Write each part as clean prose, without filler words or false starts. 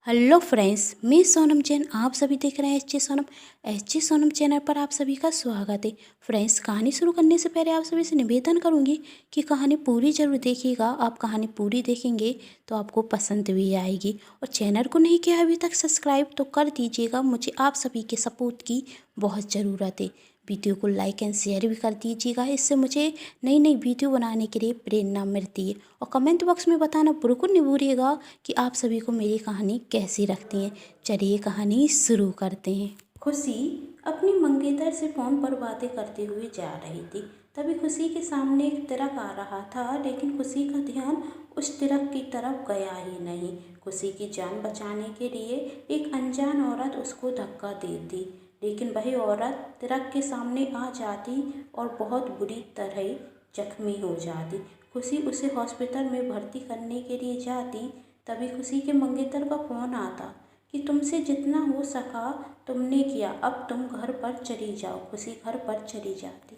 Hello friends, मैं सोनम जैन। आप सभी देख रहे हैं एच जी सोनम चैनल पर आप सभी का स्वागत है। फ्रेंड्स, कहानी शुरू करने से पहले आप सभी से निवेदन करूंगी कि कहानी पूरी जरूर देखिएगा। आप कहानी पूरी देखेंगे तो आपको पसंद भी आएगी। और चैनल को नहीं किया अभी तक सब्सक्राइब तो कर दीजिएगा। मुझे आप सभी के सपोर्ट की बहुत ज़रूरत है। वीडियो को लाइक एंड शेयर भी कर दीजिएगा, इससे मुझे नई नई वीडियो बनाने के लिए प्रेरणा मिलती है। और कमेंट बॉक्स में बताना बिल्कुल नहीं भूलिएगा कि आप सभी को मेरी कहानी कैसी लगती है। चलिए कहानी शुरू करते हैं। खुशी अपनी मंगेतर से फ़ोन पर बातें करते हुए जा रही थी। तभी खुशी के सामने एक ट्रक आ रहा था, लेकिन खुशी का ध्यान उस ट्रक की तरफ गया ही नहीं। खुशी की जान बचाने के लिए एक अनजान औरत उसको धक्का देती, लेकिन वही औरत ट्रक के सामने आ जाती और बहुत बुरी तरह जख्मी हो जाती। खुशी उसे हॉस्पिटल में भर्ती करने के लिए जाती। तभी खुशी के मंगेतर का फ़ोन आता कि तुमसे जितना हो सका तुमने किया, अब तुम घर पर चली जाओ। खुशी घर पर चली जाती,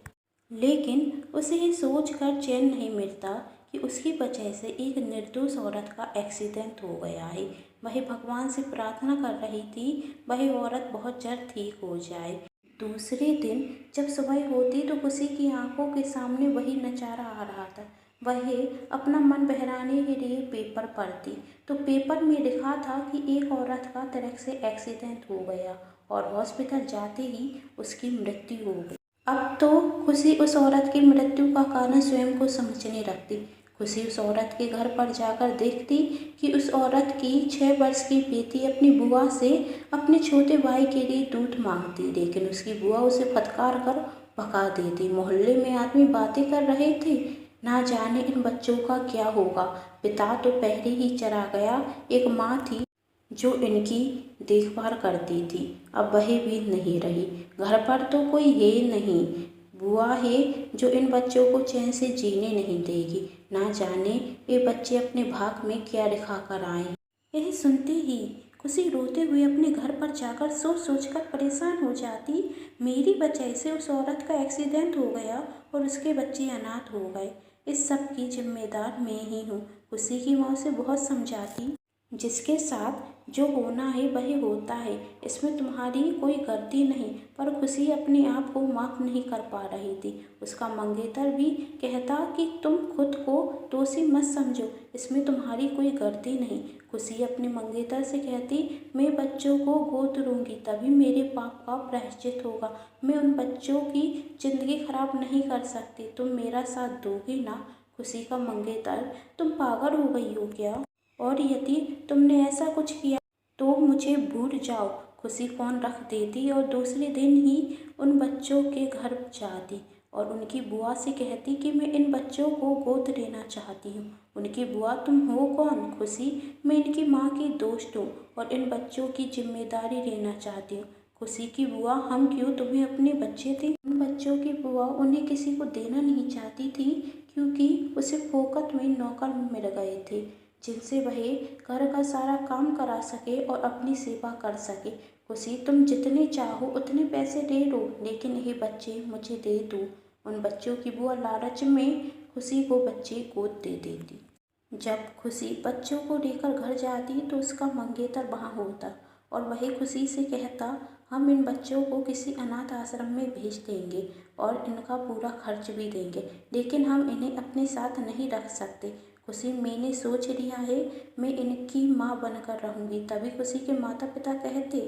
लेकिन उसे ये सोच कर चैन नहीं मिलता कि उसकी वजह से एक निर्दोष औरत का एक्सीडेंट हो गया है। वह भगवान से प्रार्थना कर रही थी वह औरत बहुत जल्द ठीक हो जाए। दूसरे दिन जब सुबह होती तो खुशी की आंखों के सामने वही नज़ारा आ रहा था। वह अपना मन बहलाने के लिए पेपर पढ़ती तो पेपर में लिखा था कि एक औरत का ट्रक से एक्सीडेंट हो गया और हॉस्पिटल जाते ही उसकी मृत्यु हो गई। अब तो खुशी उस औरत की मृत्यु का कारण स्वयं को समझने लगती। खुशी उस औरत के घर पर जाकर देखती कि उस औरत की 6 वर्ष की बेटी अपनी बुआ से अपने छोटे भाई के लिए दूध मांगती, लेकिन उसकी बुआ उसे फटकार कर भगा देती। मोहल्ले में आदमी बातें कर रहे थे, ना जाने इन बच्चों का क्या होगा। पिता तो पहले ही चला गया। एक माँ थी जो इनकी देखभाल करती थी, अब वह भी नहीं रही। घर पर तो कोई है नहीं, बुआ है जो इन बच्चों को चैन से जीने नहीं देगी। ना जाने ये बच्चे अपने भाग में क्या लिखा कर आए हैं। यह सुनते ही खुशी रोते हुए अपने घर पर जाकर सोच सोच कर परेशान हो जाती। मेरी वजह से उस औरत का एक्सीडेंट हो गया और उसके बच्चे अनाथ हो गए। इस सब की जिम्मेदार मैं ही हूँ। खुशी की माँ से बहुत समझाती, जिसके साथ जो होना है वही होता है, इसमें तुम्हारी कोई गलती नहीं। पर खुशी अपने आप को माफ़ नहीं कर पा रही थी। उसका मंगेतर भी कहता कि तुम खुद को दोषी मत समझो, इसमें तुम्हारी कोई गलती नहीं। खुशी अपने मंगेतर से कहती, मैं बच्चों को गोद लूँगी, तभी मेरे पाप का प्रायश्चित होगा। मैं उन बच्चों की ज़िंदगी खराब नहीं कर सकती, तुम मेरा साथ दोगे ना। खुशी का मंगेतर, तुम पागल हो गई हो क्या? और यदि तुमने ऐसा कुछ किया तो मुझे भूल जाओ। खुशी फ़ोन रख देती और दूसरे दिन ही उन बच्चों के घर जाती और उनकी बुआ से कहती कि मैं इन बच्चों को गोद लेना चाहती हूँ। उनकी बुआ, तुम हो कौन? खुशी, मैं इनकी माँ की दोस्त हूँ और इन बच्चों की जिम्मेदारी लेना चाहती हूँ। खुशी की बुआ, हम क्यों? तुम्हें अपने बच्चे थे। उन बच्चों की बुआ उन्हें किसी को देना नहीं चाहती थी, क्योंकि उसे फोकट में नौकर मिल गए थे जिनसे वह घर का सारा काम करा सके और अपनी सेवा कर सके। खुशी, तुम जितने चाहो उतने पैसे दे दो, लेकिन ये बच्चे मुझे दे दो। उन बच्चों की बुआ लालच में खुशी को बच्चे गोद दे देती। जब खुशी बच्चों को लेकर घर जाती तो उसका मंगेतर वहाँ होता और वही खुशी से कहता, हम इन बच्चों को किसी अनाथ आश्रम में भेज देंगे और इनका पूरा खर्च भी देंगे, लेकिन हम इन्हें अपने साथ नहीं रख सकते। खुशी, मैंने सोच लिया है, मैं इनकी माँ बनकर रहूँगी। तभी खुशी के माता पिता कहते,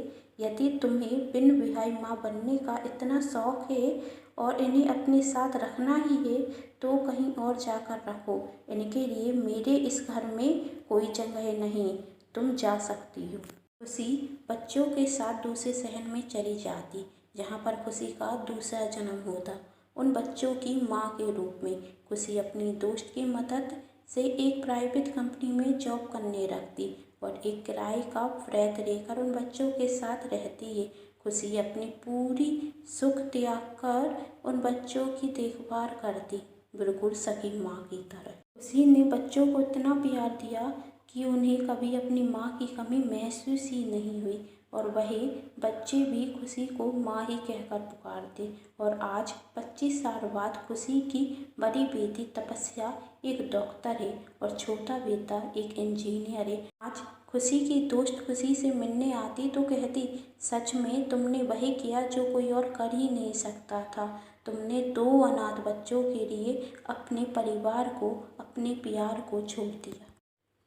यदि तुम्हें बिन विवाही माँ बनने का इतना शौक है और इन्हें अपने साथ रखना ही है तो कहीं और जाकर रखो। इनके लिए मेरे इस घर में कोई जगह नहीं, तुम जा सकती हो। खुशी बच्चों के साथ दूसरे शहर में चली जाती, जहाँ पर खुशी का दूसरा जन्म होता, उन बच्चों की माँ के रूप में। खुशी अपनी दोस्त की मदद से एक प्राइवेट कंपनी में जॉब करने लगती और एक किराए का फ्लैट लेकर उन बच्चों के साथ रहती है। खुशी अपनी पूरी सुख त्याग कर उन बच्चों की देखभाल करती, बिल्कुल सगी माँ की तरह। खुशी ने बच्चों को इतना प्यार दिया कि उन्हें कभी अपनी माँ की कमी महसूस ही नहीं हुई और वही बच्चे भी खुशी को माँ ही कहकर पुकारते। और आज 25 साल बाद खुशी की बड़ी बेटी तपस्या एक डॉक्टर है और छोटा बेटा एक इंजीनियर है। आज खुशी की दोस्त खुशी से मिलने आती तो कहती, सच में तुमने वही किया जो कोई और कर ही नहीं सकता था। तुमने 2 अनाथ बच्चों के लिए अपने परिवार को, अपने प्यार को छोड़ दिया।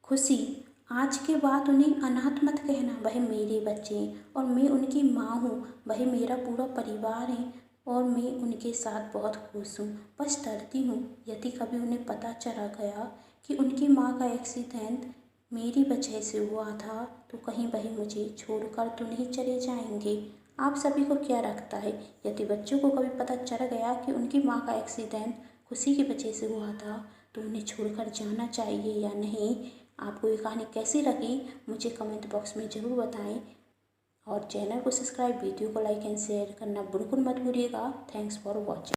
खुशी, आज के बाद उन्हें अनाथ मत कहना, वह मेरे बच्चे हैं और मैं उनकी माँ हूँ। वह मेरा पूरा परिवार है और मैं उनके साथ बहुत खुश हूँ। बस डरती हूँ यदि कभी उन्हें पता चला गया कि उनकी माँ का एक्सीडेंट मेरी वजह से हुआ था तो कहीं वह मुझे छोड़कर तो नहीं चले जाएंगे। आप सभी को क्या लगता है, यदि बच्चों को कभी पता चल गया कि उनकी माँ का एक्सीडेंट खुशी की वजह से हुआ था तो उन्हें छोड़कर जाना चाहिए या नहीं? आपको ये कहानी कैसी लगी मुझे कमेंट बॉक्स में ज़रूर बताएं और चैनल को सब्सक्राइब, वीडियो को लाइक एंड शेयर करना बिल्कुल मत भूलिएगा। Thanks for watching.